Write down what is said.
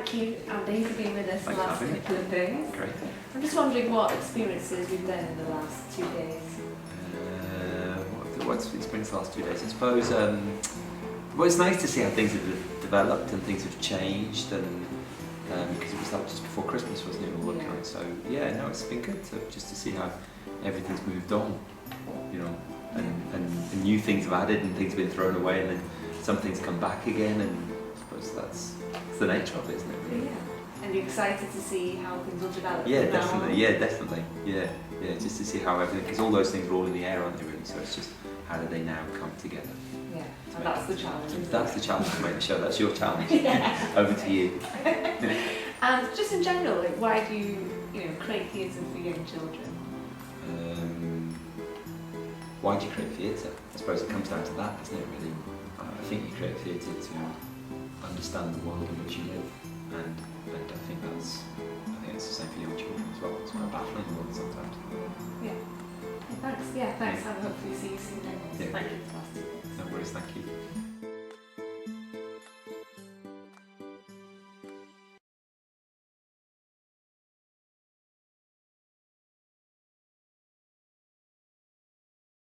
thank you, Andy, for being with us the last couple of days. Great. I'm just wondering what experiences you've done in the last 2 days. What's experienced the last 2 days? I suppose, well, it's nice to see how things have developed and things have changed, and because it was like just before Christmas, wasn't it? We were working on it, so yeah, no, it's been good to see how everything's moved on, you know, and new things have added and things have been thrown away, and then some things come back again, and I suppose that's the nature of it, isn't it? Really? Yeah. And you're excited to see how things will develop? Yeah, definitely. Yeah, definitely. Yeah, just to see how everything, because all those things are all in the air, aren't they? Really. So it's just how do they now come together? Yeah, and that's the challenge. That's the challenge to make the show. That's your challenge. Yeah. Over to you. And just in general, like, why do you create theatre for young children? Why do you create theatre? I suppose it comes down to that, doesn't it? Really. I think you create theatre to understand the world in which you live, and I think it's the same for young children as well. It's quite baffling world sometimes. Yeah. Thanks. Yeah, thanks. And hopefully see you soon. Yeah. Thank you for the last 2 days. No worries, thank you.